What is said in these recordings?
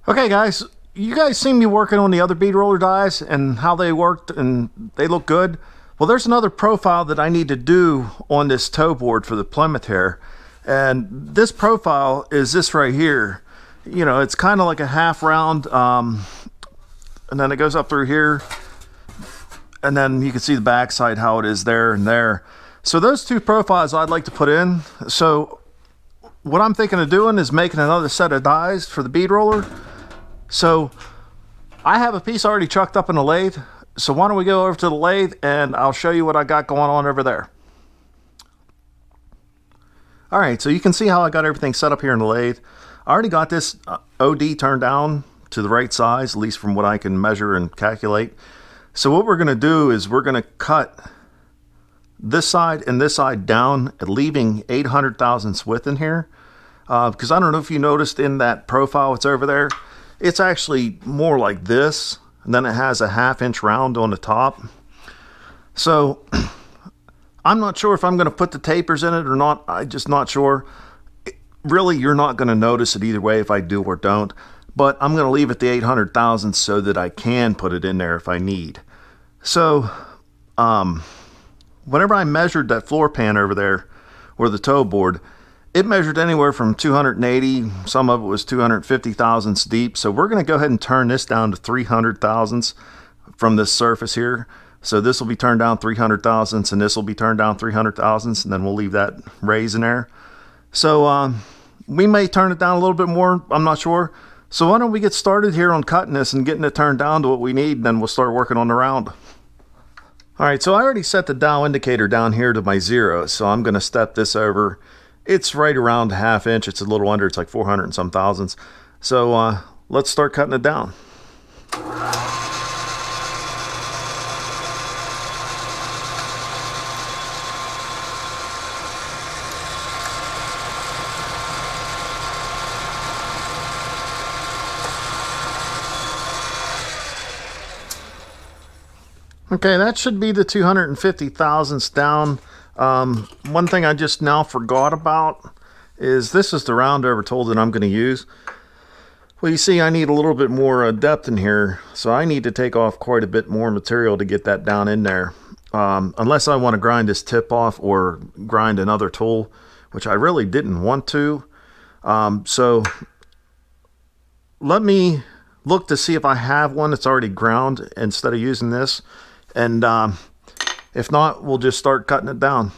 Okay, guys, you guys seen me working on the other bead roller dies and how they worked and they look good. Well, there's another profile that I need to do on this toe board for the Plymouth here. And this profile is this right here. You know, it's kind of like a half round, and then it goes up through here. And then you can see the backside, how it is there and there. So those two profiles I'd like to put in. So what I'm thinking of doing is making another set of dies for the bead roller. So I have a piece already chucked up in the lathe. So why don't we go over to the lathe and I'll show you what I got going on over there. All right, so you can see how I got everything set up here in the lathe. I already got this OD turned down to the right size, at least from what I can measure and calculate. So what we're gonna do is we're gonna cut this side and this side down, leaving 800 thousandths width in here. Because I don't know if you noticed in that profile it's over there, it's actually more like this, and then it has a 1/2 inch round on the top. So I'm not sure if I'm going to put the tapers in it or not. I'm just not sure. Really, you're not going to notice it either way if I do or don't, but I'm going to leave it the 800 thousandths so that I can put it in there if I need. So whenever I measured that floor pan over there, or the toe board, it measured anywhere from 280, some of it was 250 thousandths deep. So we're going to go ahead and turn this down to 300 thousandths from this surface here. So this will be turned down 300 thousandths, and this will be turned down 300 thousandths, and then we'll leave that raise in there. So we may turn it down a little bit more, I'm not sure. So why don't we get started here on cutting this and getting it turned down to what we need, and then we'll start working on the round. All right, so I already set the dial indicator down here to my 0, so I'm going to step this over. It's right around 1/2 inch. It's a little under. It's like 400 and some thousandths. So let's start cutting it down. Okay, that should be the 250 thousandths down. One thing I just now forgot about is this is the round over tool that I'm going to use. Well, you see, I need a little bit more depth in here, so I need to take off quite a bit more material to get that down in there. Unless I want to grind this tip off or grind another tool, which I really didn't want to. So let me look to see if I have one that's already ground instead of using this. And if not, we'll just start cutting it down.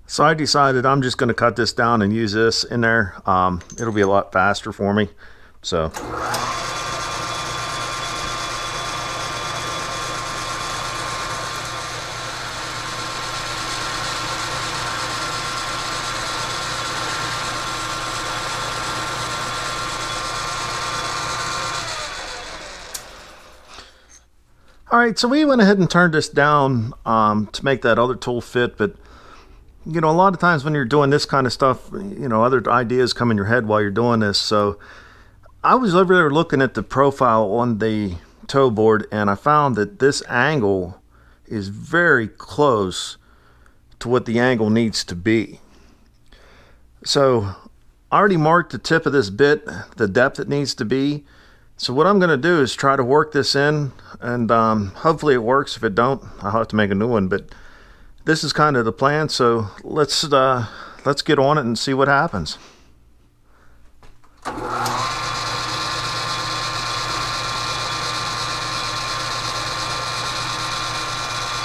So I decided I'm just going to cut this down and use this in there. It'll be a lot faster for me. So all right, so we went ahead and turned this down to make that other tool fit, but you know, a lot of times when you're doing this kind of stuff, you know, other ideas come in your head while you're doing this. So I was over there looking at the profile on the toe board, and I found that this angle is very close to what the angle needs to be. So I already marked the tip of this bit, the depth it needs to be. So what I'm going to do is try to work this in, and hopefully it works. If it don't, I'll have to make a new one, but this is kind of the plan. So let's get on it and see what happens.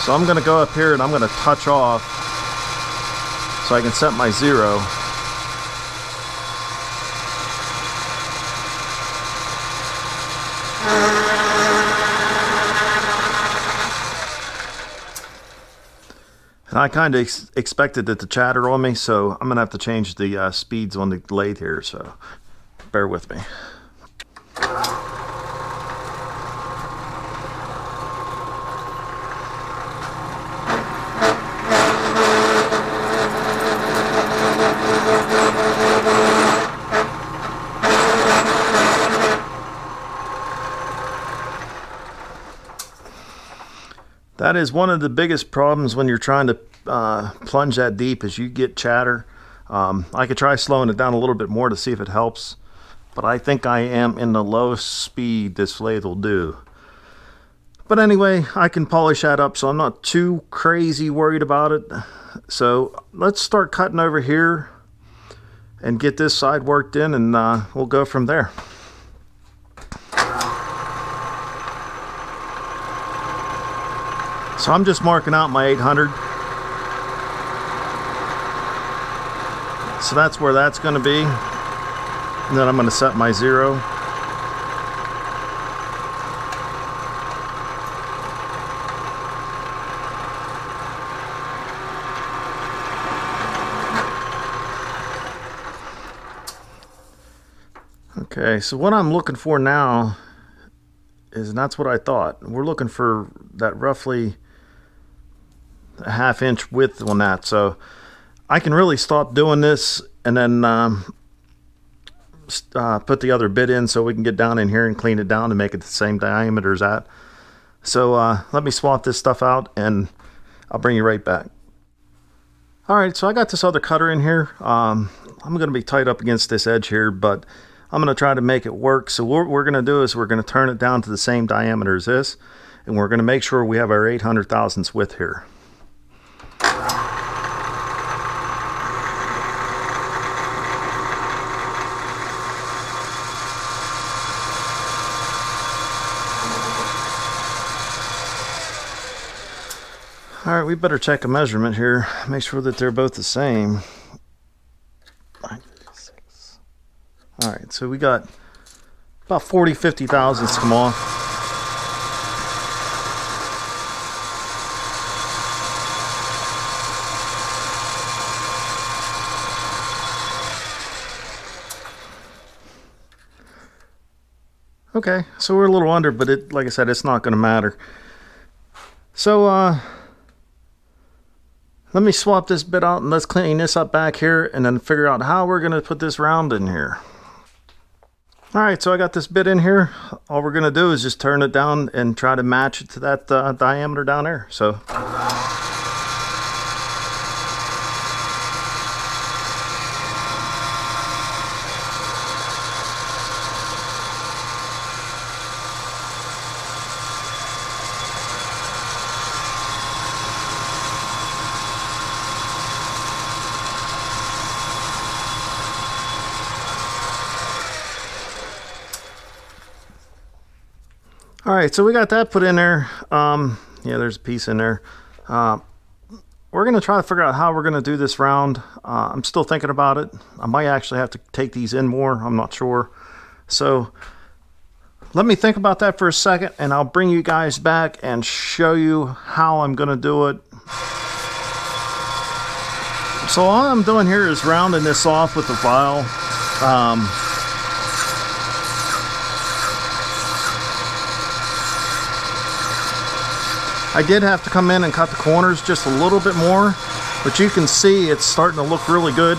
So I'm going to go up here and I'm going to touch off so I can set my 0. And I kind of expected it to chatter on me, so I'm going to have to change the speeds on the lathe here, so bear with me. That is one of the biggest problems when you're trying to plunge that deep, is you get chatter. I could try slowing it down a little bit more to see if it helps, but I think I am in the lowest speed this lathe will do. But anyway, I can polish that up, so I'm not too crazy worried about it. So let's start cutting over here and get this side worked in, and we'll go from there. So I'm just marking out my 800. So that's where that's going to be. And then I'm going to set my 0. Okay, so what I'm looking for now is, and that's what I thought, we're looking for that roughly a ½ inch width on that. So I can really stop doing this and then put the other bit in so we can get down in here and clean it down and make it the same diameter as that. So let me swap this stuff out and I'll bring you right back. Alright, so I got this other cutter in here. I'm going to be tight up against this edge here, but I'm going to try to make it work. So what we're going to do is we're going to turn it down to the same diameter as this, and we're going to make sure we have our 800 thousandths width here. All right, we better check a measurement here, make sure that they're both the same. 956. All right, so we got about 50 thousandths come off. Okay, so we're a little under, but it, like I said, it's not going to matter. So let me swap this bit out and let's clean this up back here and then figure out how we're going to put this round in here. Alright, so I got this bit in here. All we're going to do is just turn it down and try to match it to that diameter down there. So alright, so we got that put in there. Yeah, there's a piece in there. We're going to try to figure out how we're going to do this round. I'm still thinking about it. I might actually have to take these in more. I'm not sure. So let me think about that for a second, and I'll bring you guys back and show you how I'm going to do it. So all I'm doing here is rounding this off with the file. I did have to come in and cut the corners just a little bit more, but you can see it's starting to look really good.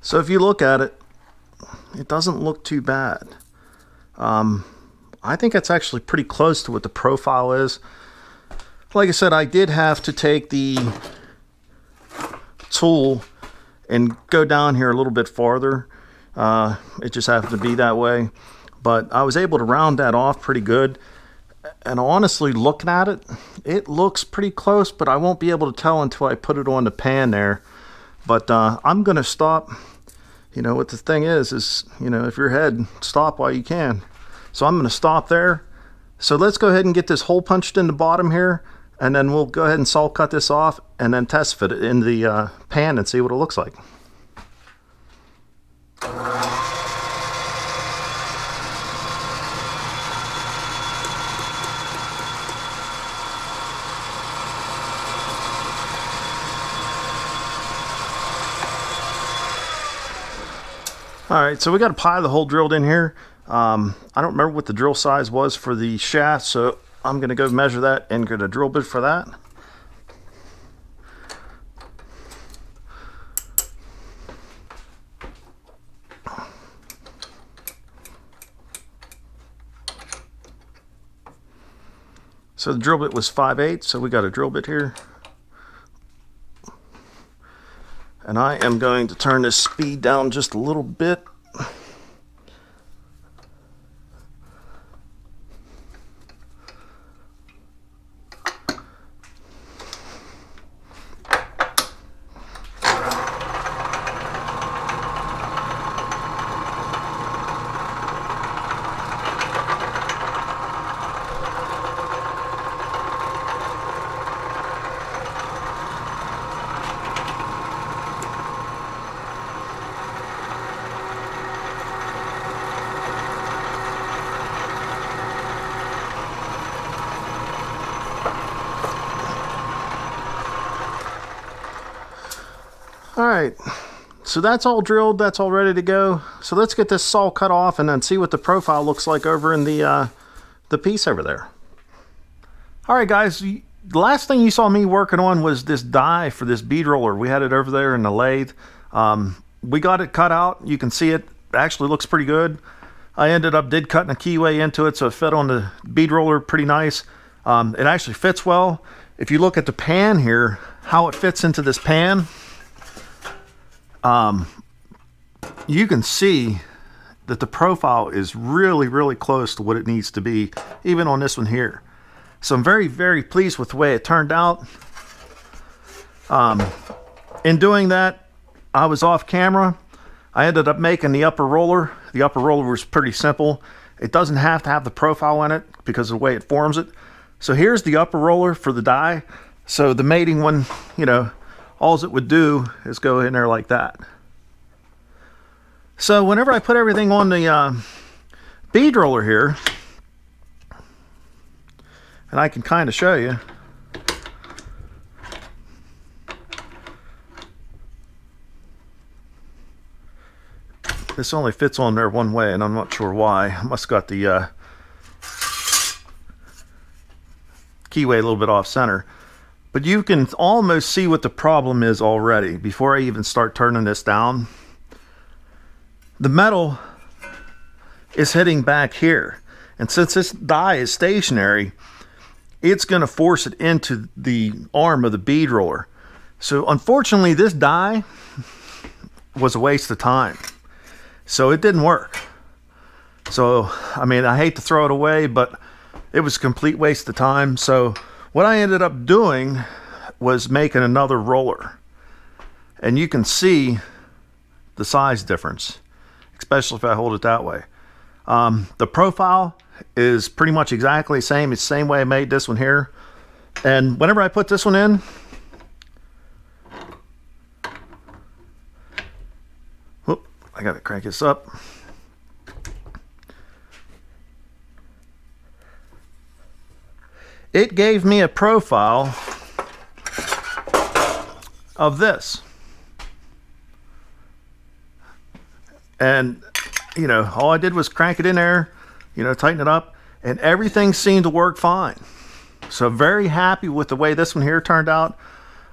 So if you look at it, it doesn't look too bad. I think it's actually pretty close to what the profile is. Like I said, I did have to take the tool and go down here a little bit farther. It just happened to be that way. But I was able to round that off pretty good. And honestly, looking at it, it looks pretty close, but I won't be able to tell until I put it on the pan there. But I'm going to stop. You know what the thing is, you know, if you're ahead, stop while you can. So I'm going to stop there. So let's go ahead and get this hole punched in the bottom here, and then we'll go ahead and saw cut this off and then test fit it in the pan and see what it looks like. All right, so we got a pilot hole drilled in here. I don't remember what the drill size was for the shaft, so I'm going to go measure that and get a drill bit for that. So the drill bit was 5/8, so we got a drill bit here. And I am going to turn this speed down just a little bit. All right, so that's all drilled, that's all ready to go. So let's get this saw cut off and then see what the profile looks like over in the piece over there. All right, guys, the last thing you saw me working on was this die for this bead roller. We had it over there in the lathe. We got it cut out. You can see it actually looks pretty good. I did cutting a keyway into it, so it fit on the bead roller pretty nice. It actually fits well. If you look at the pan here, how it fits into this pan, you can see that the profile is really, really close to what it needs to be, even on this one here. So I'm very, very pleased with the way it turned out. In doing that, I was off camera. I ended up making the upper roller. The upper roller was pretty simple. It doesn't have to have the profile in it because of the way it forms it. So here's the upper roller for the die. So the mating one, you know, all it would do is go in there like that. So whenever I put everything on the bead roller here, and I can kind of show you, this only fits on there one way, and I'm not sure why. I must have got the keyway a little bit off center. But you can almost see what the problem is already before I even start turning this down. The metal is hitting back here. And since this die is stationary, it's going to force it into the arm of the bead roller. So unfortunately, this die was a waste of time. So it didn't work. So, I mean, I hate to throw it away, but it was a complete waste of time. So what I ended up doing was making another roller. And you can see the size difference, especially if I hold it that way. The profile is pretty much exactly the same. It's the same way I made this one here. And whenever I put this one in, whoop, I gotta crank this up. It gave me a profile of this. And, you know, all I did was crank it in there, you know, tighten it up, and everything seemed to work fine. So very happy with the way this one here turned out.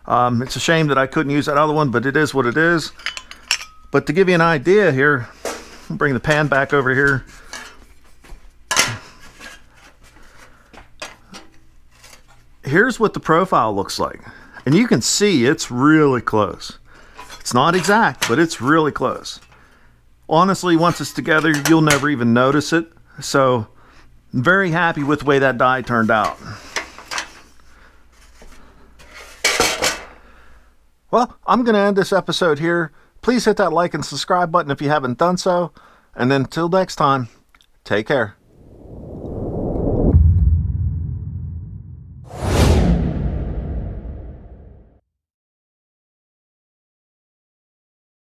It's a shame that I couldn't use that other one, but it is what it is. But to give you an idea here, I'll bring the pan back over here. Here's what the profile looks like. And you can see it's really close. It's not exact, but it's really close. Honestly, once it's together, you'll never even notice it. So, I'm very happy with the way that die turned out. Well, I'm going to end this episode here. Please hit that like and subscribe button if you haven't done so. And then until next time, take care.